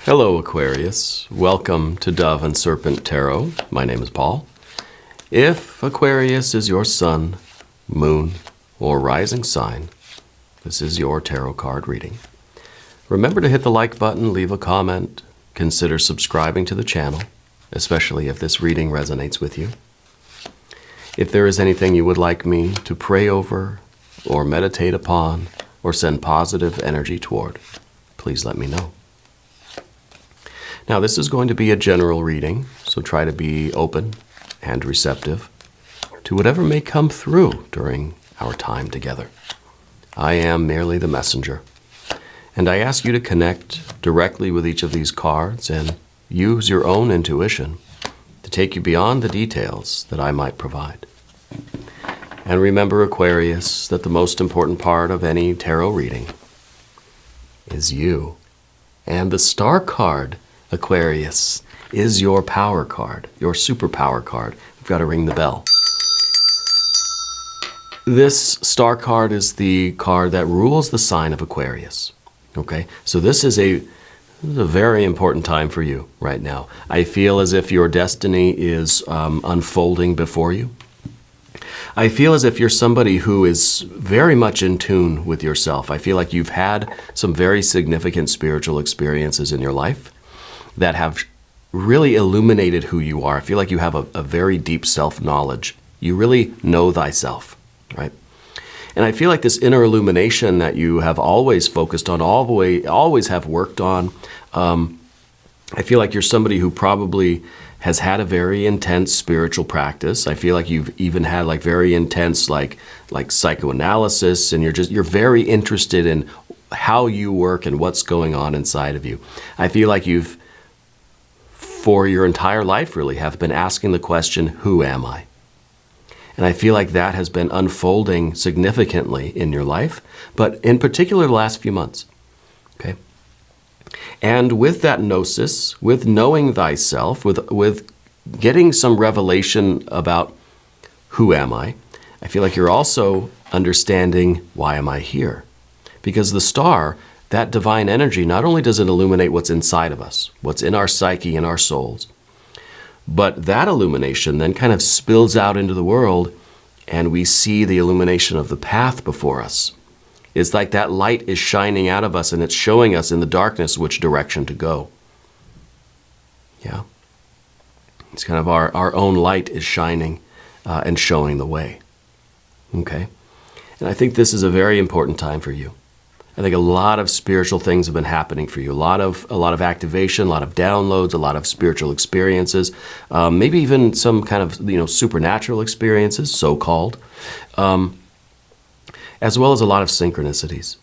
Hello, Aquarius. Welcome to Dove and Serpent Tarot. My name is Paul. If Aquarius is your sun, moon, or rising sign, this is your tarot card reading. Remember to hit the like button, leave a comment, consider subscribing to the channel, especially if this reading resonates with you. If there is anything you would like me to pray over, or meditate upon, or send positive energy toward, please let me know. Now, this is going to be a general reading, so try to be open and receptive to whatever may come through during our time together. I am merely the messenger, and I ask you to connect directly with each of these cards and use your own intuition to take you beyond the details that I might provide. And remember, Aquarius, that the most important part of any tarot reading is you. And the star card, Aquarius, is your power card, your superpower card. We've got to ring the bell. This star card is the card that rules the sign of Aquarius. Okay, so this is a very important time for you right now. I feel as if your destiny is unfolding before you. I feel as if you're somebody who is very much in tune with yourself. I feel like you've had some very significant spiritual experiences in your life that have really illuminated who you are. I feel like you have a very deep self-knowledge. You really know thyself, right? And I feel like this inner illumination that you have always focused on, always have worked on, I feel like you're somebody who probably has had a very intense spiritual practice. I feel like you've even had like very intense like psychoanalysis, and you're very interested in how you work and what's going on inside of you. I feel like you've, for your entire life really, have been asking the question, who am I? And I feel like that has been unfolding significantly in your life, but in particular the last few months, okay? And with that gnosis, with knowing thyself, with getting some revelation about who am I feel like you're also understanding, why am I here? Because the star, that divine energy, not only does it illuminate what's inside of us, what's in our psyche and our souls, but that illumination then kind of spills out into the world, and we see the illumination of the path before us. It's like that light is shining out of us, and it's showing us in the darkness which direction to go. Yeah. It's kind of our own light is shining and showing the way. Okay. And I think this is a very important time for you. I think a lot of spiritual things have been happening for you. A lot of activation, a lot of downloads, a lot of spiritual experiences, maybe even some kind of supernatural experiences, so-called, as well as a lot of synchronicities.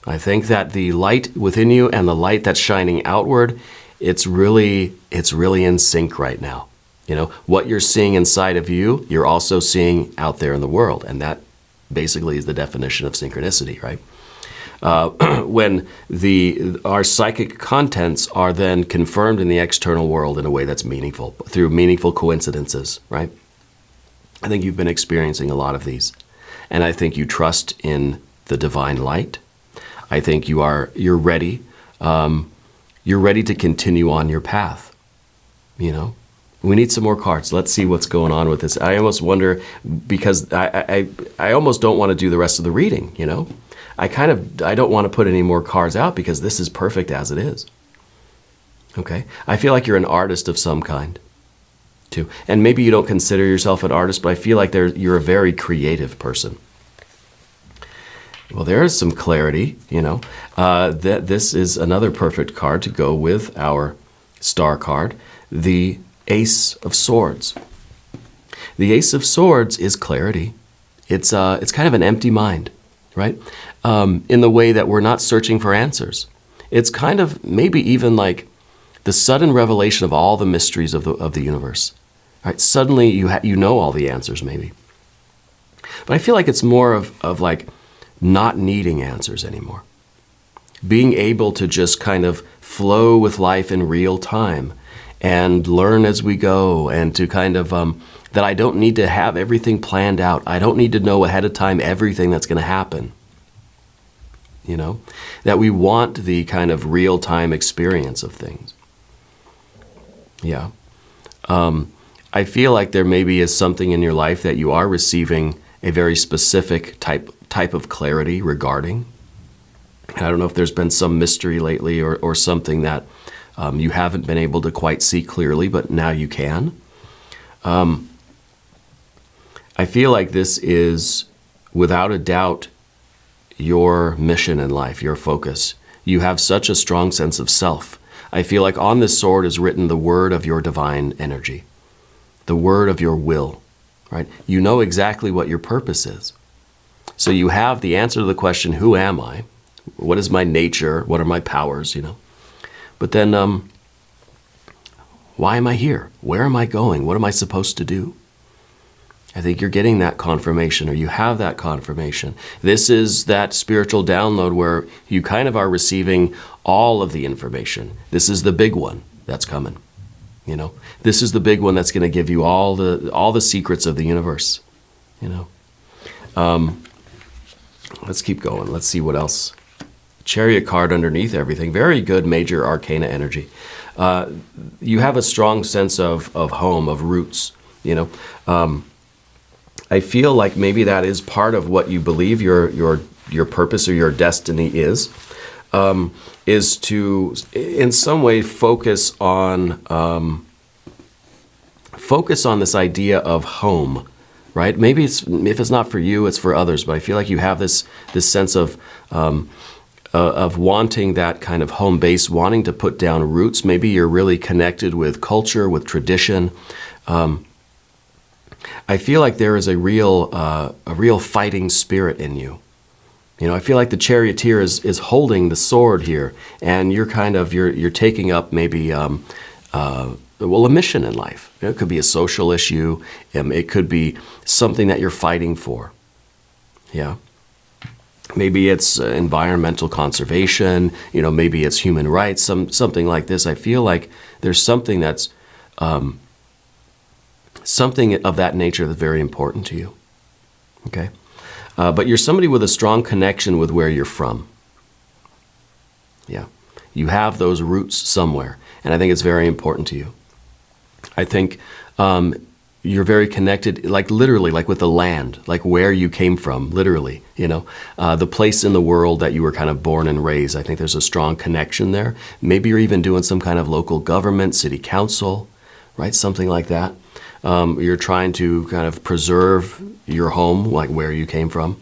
I think that the light within you and the light that's shining outward, it's really in sync right now. You know, what you're seeing inside of you, you're also seeing out there in the world, and that basically is the definition of synchronicity, right? When our psychic contents are then confirmed in the external world in a way that's meaningful, through meaningful coincidences, right? I think you've been experiencing a lot of these. And I think you trust in the divine light. I think you're ready. You're ready to continue on your path. You know, we need some more cards. Let's see what's going on with this. I almost wonder, because I almost don't want to do the rest of the reading. You know, I don't want to put any more cards out because this is perfect as it is. Okay, I feel like you're an artist of some kind, too. And maybe you don't consider yourself an artist, but I feel like you're a very creative person. Well, there is some clarity, you know, that this is another perfect card to go with our star card, the Ace of Swords. The Ace of Swords is clarity. It's kind of an empty mind, right? In the way that we're not searching for answers. It's kind of maybe even like the sudden revelation of all the mysteries of the universe. Right? Suddenly you know all the answers, maybe. But I feel like it's more of like not needing answers anymore. Being able to just kind of flow with life in real time and learn as we go, and to kind of, that I don't need to have everything planned out. I don't need to know ahead of time everything that's going to happen. that we want the kind of real-time experience of things. Yeah. I feel like there maybe is something in your life that you are receiving a very specific type of clarity regarding. And I don't know if there's been some mystery lately or something that you haven't been able to quite see clearly, but now you can. I feel like this is, without a doubt, your mission in life, your focus. You have such a strong sense of self. I feel like on this sword is written the word of your divine energy, the word of your will, right? You know exactly what your purpose is. So you have the answer to the question, who am I? What is my nature? What are my powers, But then, why am I here? Where am I going? What am I supposed to do? I think you're getting that confirmation, or you have that confirmation. This is that spiritual download where you kind of are receiving all of the information. This is the big one that's coming. This is the big one that's going to give you all the secrets of the universe. Let's keep going. Let's see what else. Chariot card underneath everything. Very good major arcana energy. You have a strong sense of home, of roots. I feel like maybe that is part of what you believe your purpose or your destiny is to, in some way, focus on this idea of home, right? Maybe if it's not for you, it's for others. But I feel like you have this sense of wanting that kind of home base, wanting to put down roots. Maybe you're really connected with culture, with tradition. I feel like there is a real fighting spirit in you. I feel like the charioteer is holding the sword here, and you're taking up maybe a mission in life. It could be a social issue. It could be something that you're fighting for. Yeah. Maybe it's environmental conservation. Maybe it's human rights. Something like this. I feel like there's something that's something of that nature that's very important to you. Okay? But you're somebody with a strong connection with where you're from. Yeah. You have those roots somewhere, and I think it's very important to you. I think you're very connected, like literally, like with the land, like where you came from, literally, the place in the world that you were kind of born and raised. I think there's a strong connection there. Maybe you're even doing some kind of local government, city council, right? Something like that. You're trying to kind of preserve your home, like where you came from,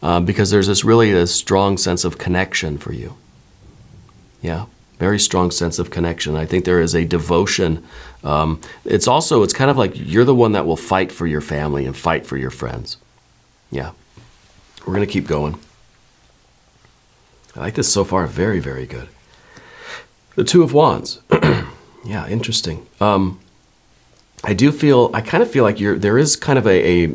because there's a strong sense of connection for you. Yeah, very strong sense of connection. I think there is a devotion. It's kind of like you're the one that will fight for your family and fight for your friends. Yeah, we're going to keep going. I like this so far. Very, very good. The Two of Wands. Yeah, interesting. I kind of feel like there is kind of I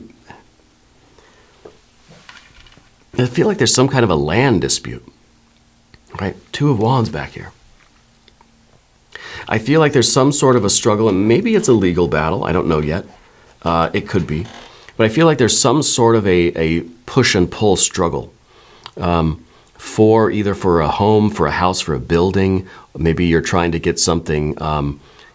feel like there's some kind of a land dispute, right? Two of Wands back here. I feel like there's some sort of a struggle, and maybe it's a legal battle. I don't know yet. It could be. But I feel like there's some sort of a push and pull struggle for a home, for a house, for a building. Maybe you're trying to get something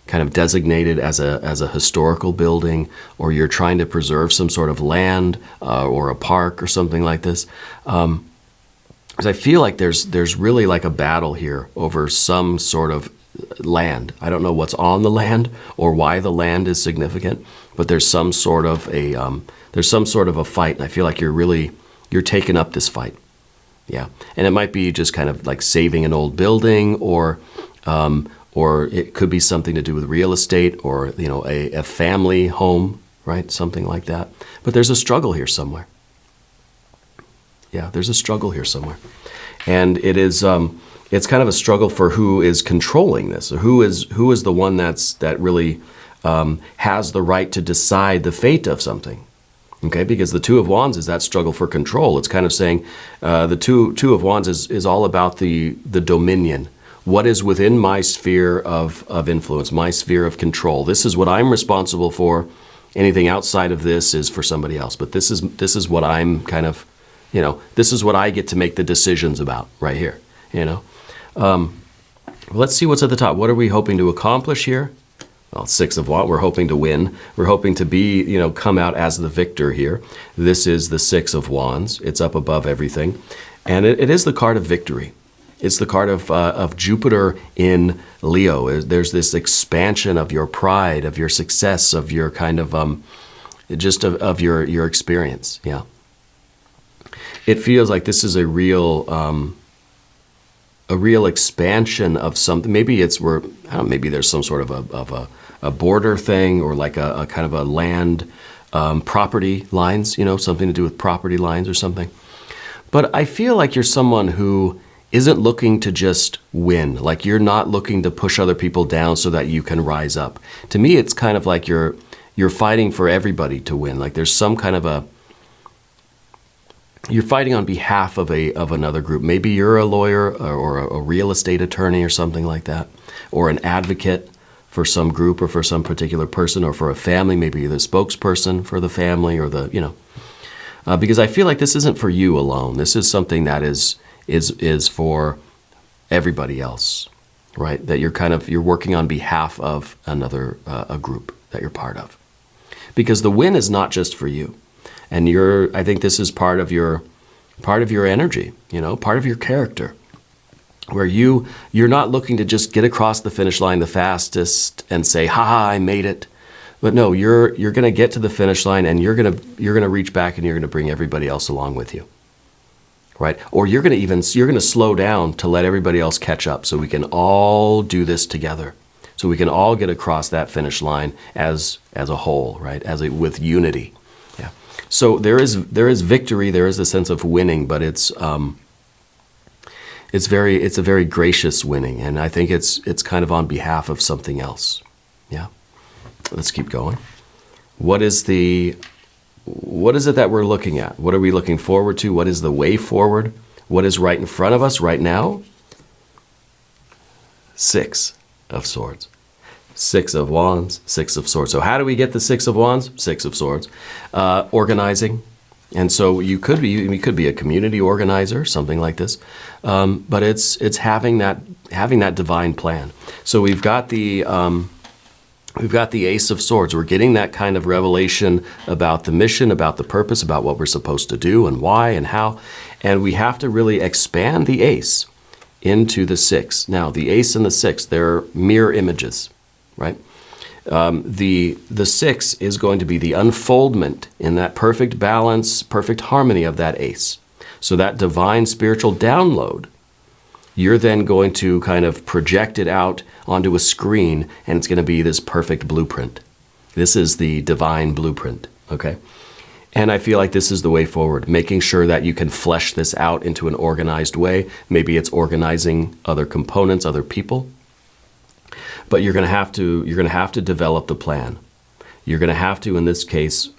kind of designated as a historical building, or you're trying to preserve some sort of land or a park or something like this. Because I feel like there's really like a battle here over some sort of land. I don't know what's on the land or why the land is significant, but there's some sort of a fight, and I feel like you're taking up this fight. Yeah, and it might be just kind of like saving an old building, or it could be something to do with real estate, or a family home, right? Something like that. But there's a struggle here somewhere. Yeah, there's a struggle here somewhere, and it's kind of a struggle for who is controlling this, or who is the one that really has the right to decide the fate of something. Okay, because the Two of Wands is that struggle for control. It's kind of saying the two of Wands is all about the dominion. What is within my sphere of influence, my sphere of control? This is what I'm responsible for. Anything outside of this is for somebody else. But this is what I'm kind of this is what I get to make the decisions about right here, Let's see what's at the top. What are we hoping to accomplish here? Well, Six of Wands, we're hoping to win. We're hoping to be, come out as the victor here. This is the Six of Wands. It's up above everything. And it is the card of victory. It's the card of Jupiter in Leo. There's this expansion of your pride, of your success, of your kind of, just of your experience. Yeah. It feels like this is a real expansion of something. Maybe maybe there's some sort of a border thing, or like a kind of a land property lines, something to do with property lines or something. But I feel like you're someone who isn't looking to just win. Like you're not looking to push other people down so that you can rise up. To me, it's kind of like you're fighting for everybody to win. Like there's some kind of you're fighting on behalf of another group. Maybe you're a lawyer or a real estate attorney or something like that, or an advocate for some group or for some particular person, or for a family. Maybe you're the spokesperson for the family, or because I feel like this isn't for you alone. This is something that is for everybody else, right? That you're working on behalf of another a group that you're part of, because the win is not just for you. And I think this is part of your energy, part of your character, where you're not looking to just get across the finish line the fastest and say, "Ha, I made it." But no, you're going to get to the finish line, and you're going to reach back, and you're going to bring everybody else along with you, right? Or you're going to slow down to let everybody else catch up, so we can all do this together, so we can all get across that finish line as a whole, right? With unity. Yeah. So there is victory, there is a sense of winning, but it's a very gracious winning, and I think it's kind of on behalf of something else. Yeah. Let's keep going. What is it that we're looking at? What are we looking forward to? What is the way forward? What is right in front of us right now? Six of Swords. Six of Wands, Six of Swords. So how do we get the Six of Wands? Six of Swords. Organizing. And so you could be a community organizer, something like this. But it's having that divine plan. So we've got the Ace of Swords. We're getting that kind of revelation about the mission, about the purpose, about what we're supposed to do and why and how. And we have to really expand the Ace into the Six. Now, the Ace and the Six, they're mirror images, right? The Six is going to be the unfoldment in that perfect balance, perfect harmony of that Ace. So that divine spiritual download, you're then going to kind of project it out onto a screen, and it's going to be this perfect blueprint. This is the divine blueprint, okay? And I feel like this is the way forward, making sure that you can flesh this out into an organized way. Maybe it's organizing other components, other people. But you're going to have to develop the plan. You're going to have to, in this case,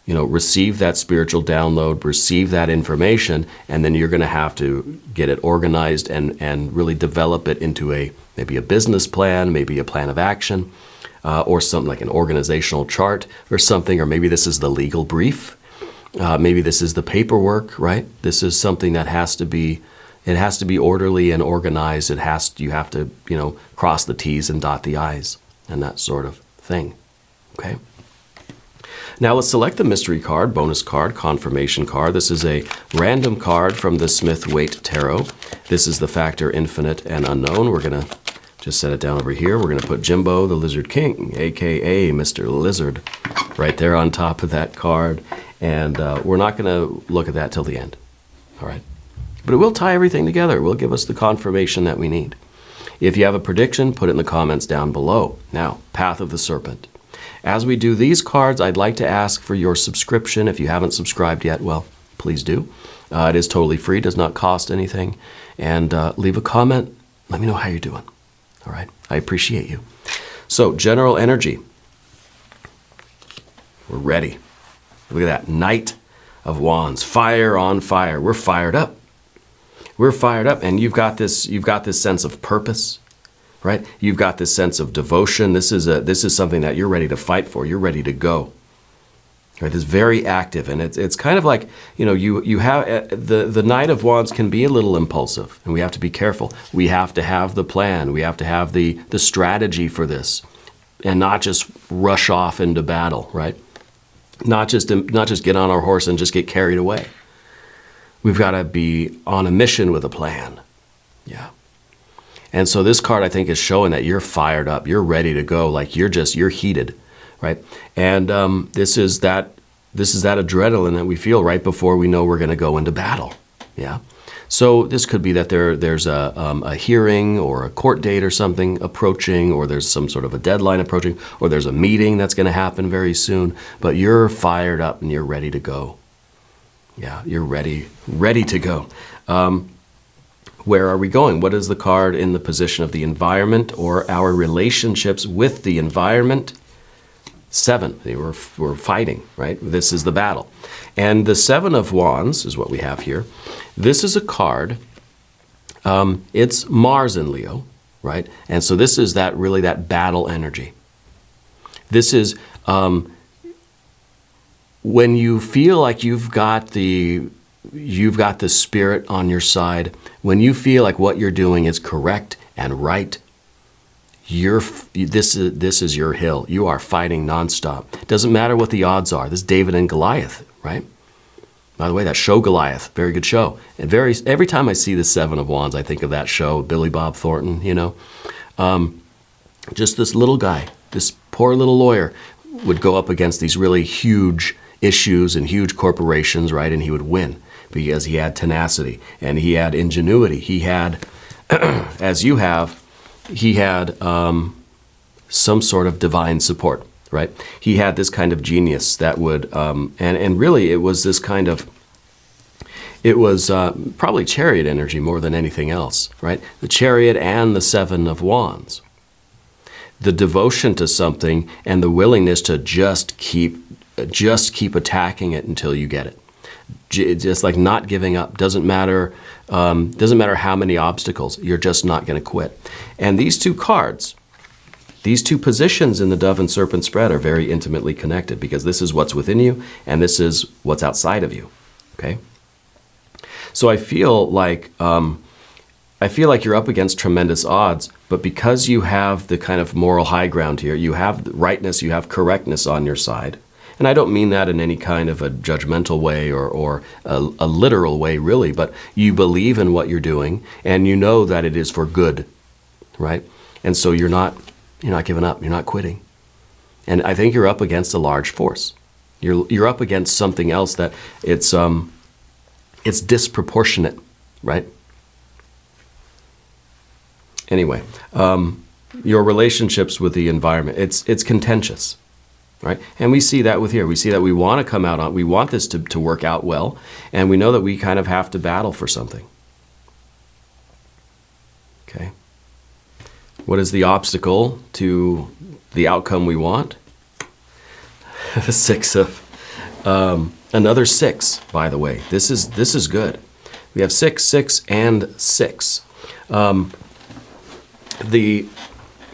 receive that spiritual download, receive that information, and then you're going to have to get it organized and really develop it into maybe a business plan, maybe a plan of action, or something like an organizational chart or something, or maybe this is the legal brief. Maybe this is the paperwork, right? This is something that has to be orderly and organized. You have to, cross the T's and dot the I's and that sort of thing. Okay. Now let's select the mystery card, bonus card, confirmation card. This is a random card from the Smith-Waite Tarot. This is the factor infinite and unknown. We're going to just set it down over here. We're going to put Jimbo, the Lizard King, aka Mr. Lizard, right there on top of that card. And we're not going to look at that till the end. All right. But it will tie everything together. It will give us the confirmation that we need. If you have a prediction, put it in the comments down below. Now, Path of the Serpent. As we do these cards, I'd like to ask for your subscription. If you haven't subscribed yet, well, please do. It is totally free, does not cost anything. And leave a comment. Let me know how you're doing. All right? I appreciate you. So, general energy. We're ready. Look at that. Knight of Wands. Fire on fire. We're fired up. We're fired up, and you've got this sense of purpose, right? You've got this sense of devotion. This is something that you're ready to fight for. You're ready to go. Right, it's very active, and it's kind of like, you have the Knight of Wands can be a little impulsive, and we have to be careful. We have to have the plan. We have to have the strategy for this, and not just rush off into battle. Right, not just get on our horse and just get carried away. We've got to be on a mission with a plan. Yeah. And so this card, I think, is showing that you're fired up, you're ready to go, like you're heated. Right, and this is that adrenaline that we feel right before we know we're going to go into battle. Yeah, so this could be that there's a hearing or a court date or something approaching, or there's some sort of a deadline approaching, or there's a meeting that's going to happen very soon. But you're fired up and you're ready to go. Yeah, you're ready to go. Where are we going? What is the card in the position of the environment or our relationships with the environment? 7, we're fighting, right? This is the battle. And the 7 of Wands is what we have here. This is a card, it's Mars in Leo, right? And so this is really that battle energy. This is when you feel like you've got the spirit on your side, when you feel like what you're doing is correct and right, this is your hill. You are fighting nonstop. Doesn't matter what the odds are. This is David and Goliath, right? By the way, that show Goliath, very good show. And every time I see the 7 of Wands, I think of that show, Billy Bob Thornton. Just this little guy, this poor little lawyer, would go up against these really huge issues and huge corporations, right? And he would win because he had tenacity and he had ingenuity. He had, as you have. He had some sort of divine support, right? He had this kind of genius that would, and really it was this kind of, it was probably chariot energy more than anything else, right? The chariot and the 7 of Wands. The devotion to something and the willingness to just keep attacking it until you get it. Just like not giving up. Doesn't matter how many obstacles, you're just not going to quit. And these two cards, these two positions in the Dove and Serpent spread are very intimately connected, because this is what's within you and this is what's outside of you. Okay? So I feel like you're up against tremendous odds, but because you have the kind of moral high ground here, you have rightness, you have correctness on your side. And I don't mean that in any kind of a judgmental way or a literal way, really, but you believe in what you're doing and you know that it is for good, right? And so you're not giving up, you're not quitting. And I think you're up against a large force. You're up against something else that it's disproportionate, right? Anyway, your relationships with the environment, it's contentious. Right? And we see that with here. We see that we want to come out on, we want this to work out well, and we know that we kind of have to battle for something. Okay. What is the obstacle to the outcome we want? The 6 of, another 6, by the way. This is good. We have 6, 6, and 6.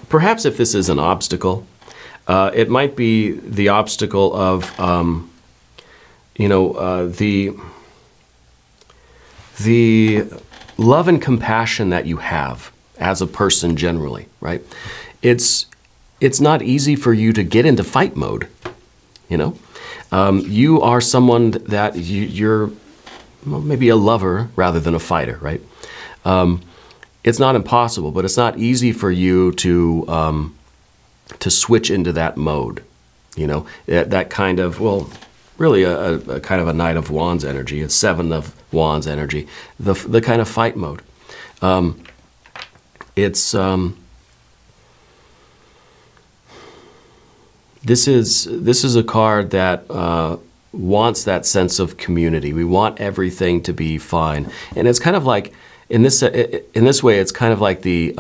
Perhaps if this is an obstacle, it might be the obstacle of, the love and compassion that you have as a person generally, right? It's not easy for you to get into fight mode, You are someone that you're maybe a lover rather than a fighter, right? It's not impossible, but it's not easy for you to switch into that mode, that kind of, really a kind of a Knight of Wands energy, a 7 of Wands energy, the kind of fight mode. This is a card that wants that sense of community. We want everything to be fine, and it's kind of like in this way, it's kind of like the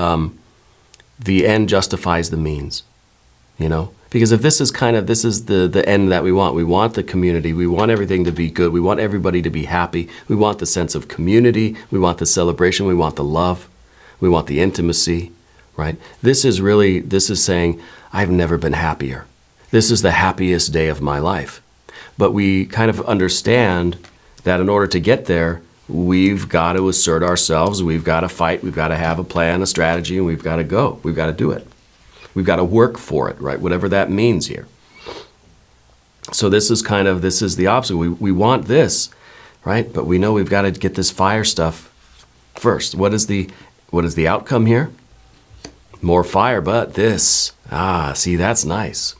end justifies the means. Because if this is the end that we want the community, we want everything to be good, we want everybody to be happy, we want the sense of community, we want the celebration, we want the love, we want the intimacy, right? This is saying, I've never been happier. This is the happiest day of my life. but we kind of understand that in order to get there, we've got to assert ourselves, we've got to fight, we've got to have a plan, a strategy, and we've got to go. We've got to do it. We've got to work for it, right? Whatever that means here. So this is the obstacle. We want this, right? But we know we've got to get this fire stuff first. What is the outcome here? More fire, but this. See, that's nice.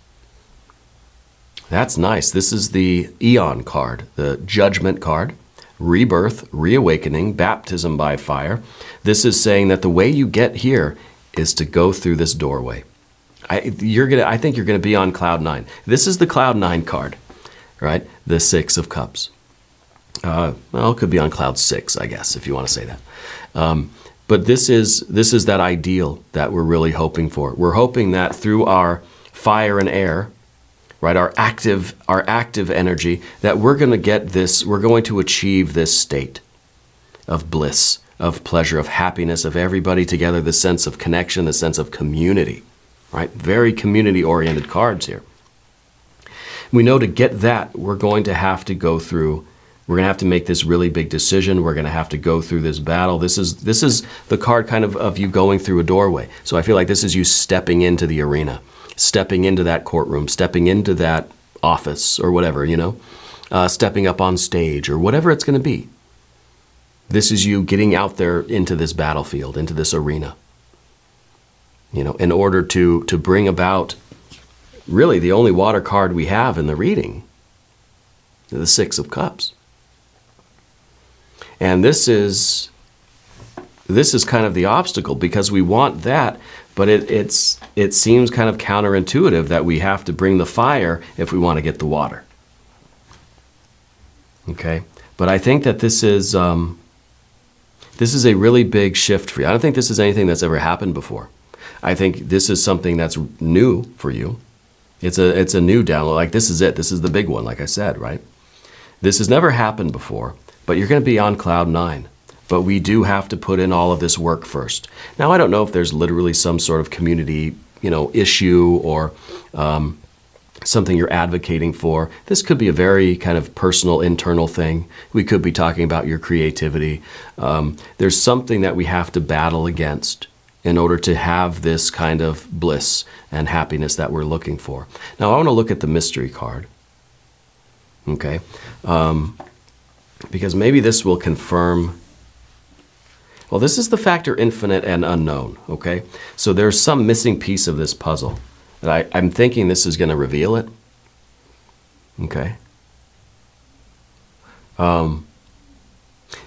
That's nice. This is the Eon card, the Judgment card. Rebirth, reawakening, baptism by fire. This is saying that the way you get here is to go through this doorway. I think you're gonna be on cloud 9. This is the cloud 9 card, right? The 6 of Cups. Well, it could be on cloud 6, I guess, if you want to say that. But this is that ideal that we're really hoping for. We're hoping that through our fire and air, right, our active energy, that we're going to get this, we're going to achieve this state of bliss, of pleasure, of happiness, of everybody together, the sense of connection, the sense of community, right? Very community-oriented cards here. We know to get that, we're going to have to go through, we're going to have to make this really big decision. We're going to have to go through this battle. This is the card kind of you going through a doorway. So I feel like this is you stepping into the arena, stepping into that courtroom, stepping into that office or whatever, stepping up on stage or whatever it's going to be. This is you getting out there into this battlefield, into this arena, in order to bring about really the only water card we have in the reading, the 6 of Cups. And this is kind of the obstacle, because we want that, but it seems kind of counterintuitive that we have to bring the fire if we want to get the water. Okay, but I think that this is a really big shift for you. I don't think this is anything that's ever happened before. I think this is something that's new for you. It's a new download. Like, this is it. This is the big one, like I said, right? This has never happened before, but you're going to be on cloud 9. But we do have to put in all of this work first. Now, I don't know if there's literally some sort of community, issue or something you're advocating for. This could be a very kind of personal, internal thing. We could be talking about your creativity. There's something that we have to battle against in order to have this kind of bliss and happiness that we're looking for. Now, I want to look at the mystery card. Okay, because maybe this will confirm. Well, this is the factor infinite and unknown. Okay, so there's some missing piece of this puzzle that I'm thinking this is going to reveal it. Okay,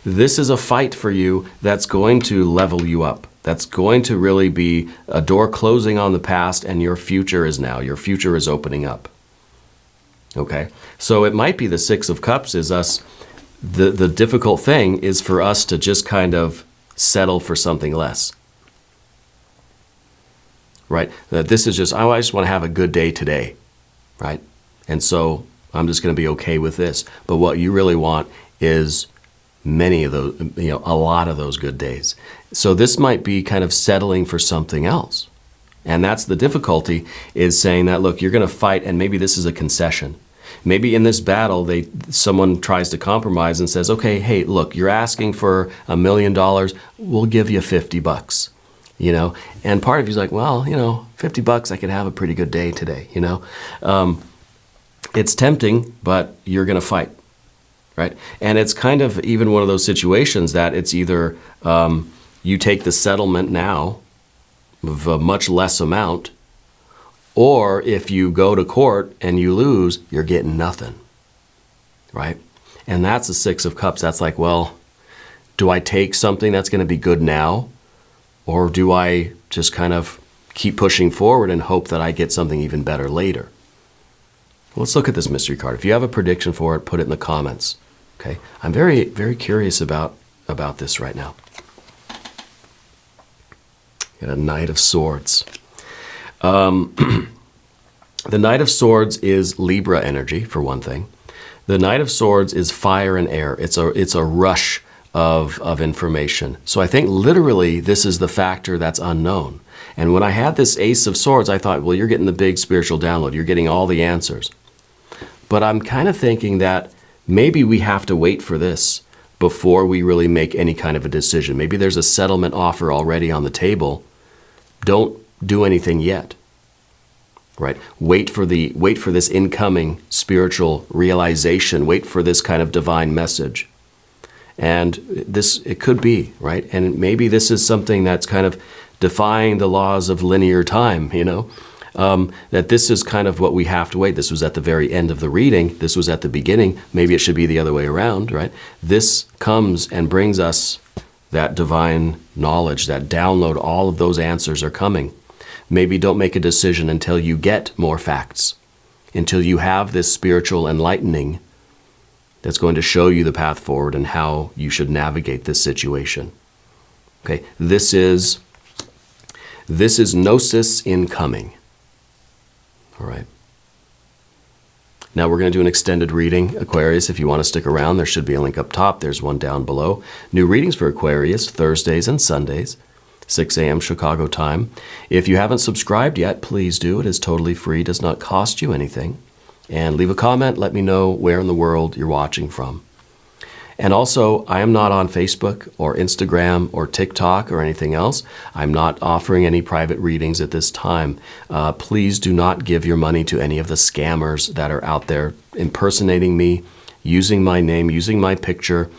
this is a fight for you that's going to level you up. That's going to really be a door closing on the past, and your future is opening up. Okay, so it might be the 6 of Cups is us. The difficult thing is for us to just kind of settle for something less. Right? That this is just, I just want to have a good day today. Right? And so I'm just going to be okay with this. But what you really want is many of those, a lot of those good days. So this might be kind of settling for something else. And that's the difficulty, is saying that, look, you're going to fight, and maybe this is a concession. Maybe in this battle, someone tries to compromise and says, okay, hey, look, you're asking for $1 million. We'll give you $50, And part of you's like, well, $50, I could have a pretty good day today, It's tempting, but you're going to fight, right? And it's kind of even one of those situations that it's either you take the settlement now of a much less amount, or if you go to court and you lose, you're getting nothing, right? And that's the 6 of Cups. That's like, well, do I take something that's going to be good now, or do I just kind of keep pushing forward and hope that I get something even better later? Let's look at this mystery card. If you have a prediction for it, put it in the comments. Okay, I'm very, very curious about this right now. Got a Knight of Swords. The Knight of Swords is Libra energy, for one thing. The Knight of Swords is fire and air. It's a rush of information. So I think literally this is the factor that's unknown. And when I had this Ace of Swords, I thought, well, you're getting the big spiritual download. You're getting all the answers. But I'm kind of thinking that maybe we have to wait for this before we really make any kind of a decision. Maybe there's a settlement offer already on the table. Don't do anything yet. Right? Wait for this incoming spiritual realization. Wait for this kind of divine message. And it could be, right? And maybe this is something that's kind of defying the laws of linear time, that this is kind of what we have to wait. This was at the very end of the reading. This was at the beginning. Maybe it should be the other way around, right? This comes and brings us that divine knowledge, that download. All of those answers are coming. Maybe don't make a decision until you get more facts, until you have this spiritual enlightening that's going to show you the path forward and how you should navigate this situation. Okay, this is gnosis incoming. All right. Now we're going to do an extended reading, Aquarius. If you want to stick around, there should be a link up top. There's one down below. New readings for Aquarius, Thursdays and Sundays, 6 a.m. Chicago time. If you haven't subscribed yet, please do. It is totally free, does not cost you anything. And leave a comment. Let me know where in the world you're watching from. And also, I am not on Facebook or Instagram or TikTok or anything else. I'm not offering any private readings at this time. Please do not give your money to any of the scammers that are out there impersonating me, using my name, using my picture,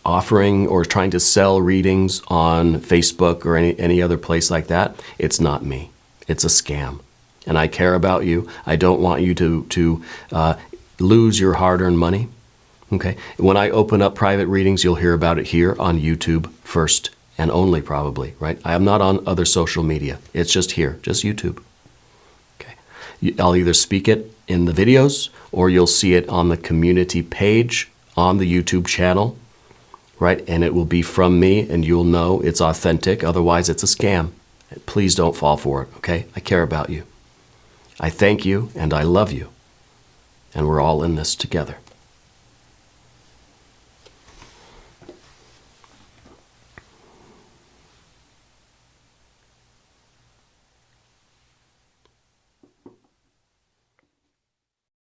offering or trying to sell readings on Facebook or any other place like that. It's not me. It's a scam. And I care about you. I don't want you to lose your hard-earned money. Okay. When I open up private readings, you'll hear about it here on YouTube first and only, probably, right? I am not on other social media. It's just here, just YouTube. Okay. I'll either speak it in the videos or you'll see it on the community page on the YouTube channel, right? And it will be from me and you'll know it's authentic. Otherwise, it's a scam. Please don't fall for it, okay? I care about you. I thank you and I love you. And we're all in this together.